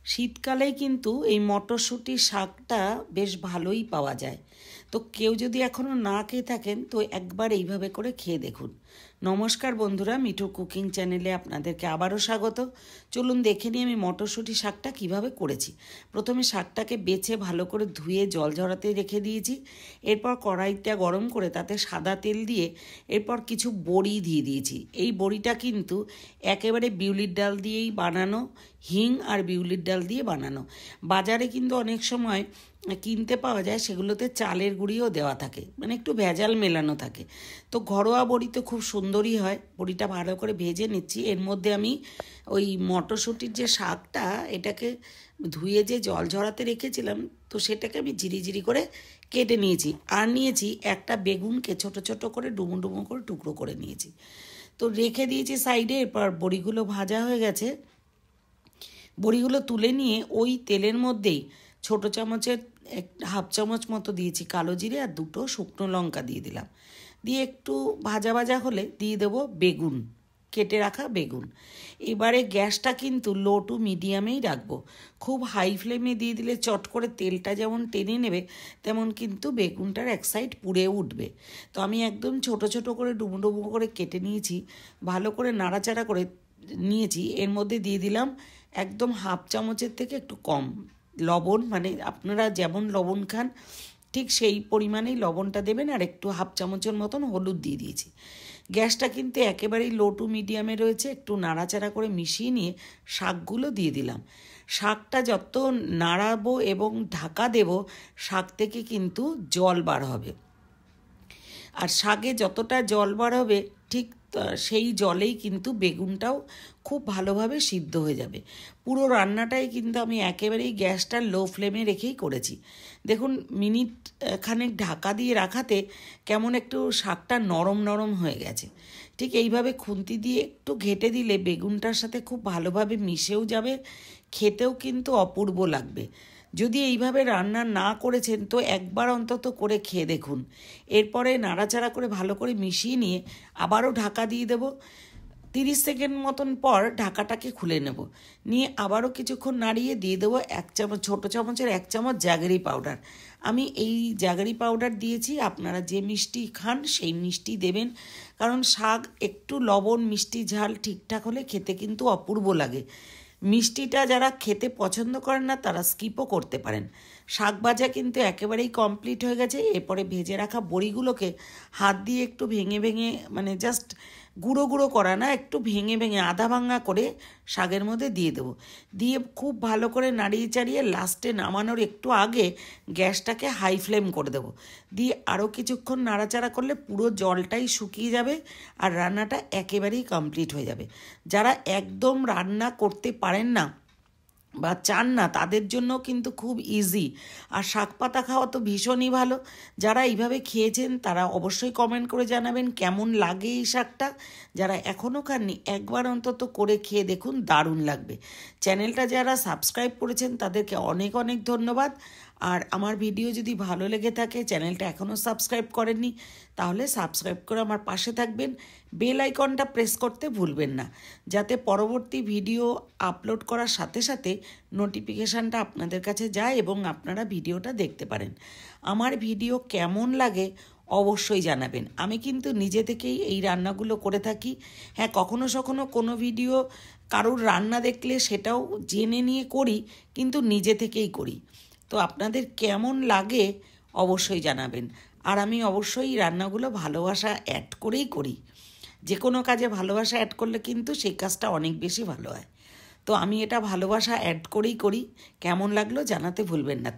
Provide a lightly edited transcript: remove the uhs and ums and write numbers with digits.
শীতকালেই কিন্তু এই মটরশুঁটির শাকটা বেশ ভালোই পাওয়া যায়। তো কেউ যদি এখনও না খেয়ে থাকেন তো একবার এইভাবে করে খেয়ে দেখুন। নমস্কার বন্ধুরা, মিঠুর কুকিং চ্যানেলে আপনাদেরকে আবারও স্বাগত। চলুন দেখে নিই আমি মটরশুঁটি শাকটা কিভাবে করেছি। প্রথমে শাকটাকে বেছে ভালো করে ধুয়ে জল ঝরাতে রেখে দিয়েছি। এরপর কড়াইটা গরম করে তাতে সাদা তেল দিয়ে এরপর কিছু বড়ি দিয়ে দিয়েছি। এই বড়িটা কিন্তু একেবারে বিউলির ডাল দিয়েই বানানো, হিং আর বিউলির ডাল দিয়ে বানানো। বাজারে কিন্তু অনেক সময় কিনতে পাওয়া যায়, সেগুলোতে চালের গুঁড়িও দেওয়া থাকে, মানে একটু ভেজাল মেলানো থাকে। তো ঘরোয়া বড়ি তো খুব সুন্দরই হয়। বড়িটা ভালো করে ভেজে নিচ্ছি। এর মধ্যে আমি ওই মটরশুঁটির যে শাকটা, এটাকে ধুয়ে যে জল ঝরাতে রেখেছিলাম, তো সেটাকে আমি ঝিরি করে কেটে নিয়েছি। আর নিয়েছি একটা বেগুনকে ছোট ছোট করে ডুমো ডুমো করে টুকরো করে নিয়েছি। তো রেখে দিয়েছি সাইডে। এরপর বড়িগুলো ভাজা হয়ে গেছে। বড়িগুলো তুলে নিয়ে ওই তেলের মধ্যেই ছোট চামচের হাফ চামচ মতো দিয়েছি কালো জিরে, আর দুটো শুকনো লঙ্কা দিয়ে দিলাম। দিয়ে একটু ভাজা ভাজা হলে দিয়ে দেবো বেগুন, কেটে রাখা বেগুন। এবারে গ্যাসটা কিন্তু লো টু মিডিয়ামেই রাখবো। খুব হাই ফ্লেমে দিয়ে দিলে চট করে তেলটা যেমন টেনে নেবে, তেমন কিন্তু বেগুনটার এক সাইড পুড়ে উঠবে। তো আমি একদম ছোট ছোট করে ডুমো ডুমো করে কেটে নিয়েছি, ভালো করে নাড়াচাড়া করে নিয়েছি। এর মধ্যে দিয়ে দিলাম একদম হাফ চামচের থেকে একটু কম লবণ, মানে আপনারা যেমন লবণ খান ঠিক সেই পরিমাণেই লবণটা দেবেন। আর একটু হাফ চামচের মতন হলুদ দিয়ে দিয়েছি। গ্যাসটা কিন্তু একেবারেই লো টু মিডিয়ামে রয়েছে। একটু নাড়াচাড়া করে মিশিয়ে নিয়ে শাকগুলো দিয়ে দিলাম। শাকটা যত নাড়াবো এবং ঢাকা দেব, শাক থেকে কিন্তু জল বার হবে। আর শাকে যতটা জল বার হবে ঠিক সেই জলেই কিন্তু বেগুনটাও খুব ভালোভাবে সিদ্ধ হয়ে যাবে। পুরো রান্নাটাই কিন্তু আমি একেবারেই গ্যাসটা লো ফ্লেমে রেখেই করেছি। দেখুন, মিনিট খানেক ঢাকা দিয়ে রাখাতে কেমন একটু শাকটা নরম নরম হয়ে গেছে। ঠিক এইভাবে খুন্তি দিয়ে একটু ঘেঁটে দিলে বেগুনটার সাথে খুব ভালোভাবে মিশেও যাবে, খেতেও কিন্তু অপূর্ব লাগবে। যদি এইভাবে রান্না না করেছেন তো একবার অন্তত করে খেয়ে দেখুন। এরপরে নাড়াচাড়া করে ভালো করে মিশিয়ে নিয়ে আবারও ঢাকা দিয়ে দেব। 30 সেকেন্ড মতন পর ঢাকাটাকে খুলে নেব। নিয়ে আবারও কিছুক্ষণ নাড়িয়ে দিয়ে দেবো এক চামচ, ছোটো চামচের 1 চামচ জ্যাগেরি পাউডার। আমি এই জ্যাগেরি পাউডার দিয়েছি, আপনারা যে মিষ্টি খান সেই মিষ্টি দেবেন। কারণ শাক একটু লবণ মিষ্টি ঝাল ঠিকঠাক হলে খেতে কিন্তু অপূর্ব লাগে। মিষ্টিটা যারা খেতে পছন্দ করেন না তারা স্কিপও করতে পারেন। শাক ভাজা কিন্তু একেবারেই কমপ্লিট হয়ে গেছে। এরপরে ভেজে রাখা বড়িগুলোকে হাত দিয়ে একটু ভেঙে ভেঙে, মানে জাস্ট গুঁড়ো গুঁড়ো করা না, একটু ভেঙে ভেঙে আধা ভাঙা করে শাকের মধ্যে দিয়ে দেবো। দিয়ে খুব ভালো করে নাড়িয়ে চাড়িয়ে লাস্টে নামানোর একটু আগে গ্যাসটাকে হাই ফ্লেম করে দেবো। দিয়ে আরও কিছুক্ষণ নাড়াচাড়া করলে পুরো জলটাই শুকিয়ে যাবে আর রান্নাটা একেবারেই কমপ্লিট হয়ে যাবে। যারা একদম রান্না করতে পারেন না বা চান না, তাদের জন্য কিন্তু খুব ইজি। আর শাক পাতা খাওয়া তো ভীষণই ভালো। যারা এইভাবে খেয়েছেন তারা অবশ্যই কমেন্ট করে জানাবেন কেমন লাগে এই শাকটা। যারা এখনও খাননি একবার অন্তত করে খেয়ে দেখুন, দারুণ লাগবে। চ্যানেলটা যারা সাবস্ক্রাইব করেছেন তাদেরকে অনেক অনেক ধন্যবাদ। আর আমার ভিডিও যদি ভালো লেগে থাকে, চ্যানেলটা এখনও সাবস্ক্রাইব করেননি, তাহলে সাবস্ক্রাইব করে আমার পাশে থাকবেন। বেল আইকনটা প্রেস করতে ভুলবেন না, যাতে পরবর্তী ভিডিও আপলোড করার সাথে সাথে নোটিফিকেশানটা আপনাদের কাছে যায় এবং আপনারা ভিডিওটা দেখতে পারেন। আমার ভিডিও কেমন লাগে অবশ্যই জানাবেন। আমি কিন্তু নিজে থেকেই এই রান্নাগুলো করে থাকি। হ্যাঁ, কখনো সখনো কোনো ভিডিও কারোর রান্না দেখলে সেটাও জেনে নিয়ে করি, কিন্তু নিজে থেকেই করি। তো আপনাদের কেমন লাগে অবশ্যই জানাবেন। আর আমি অবশ্যই রান্নাগুলো ভালোবাসা অ্যাড করেই করি। যে কোনো কাজে ভালোবাসা অ্যাড করলে কিন্তু সেই কাজটা অনেক বেশি ভালো হয়। তো আমি এটা ভালোবাসা অ্যাড করেই করি। কেমন লাগলো জানাতে ভুলবেন না।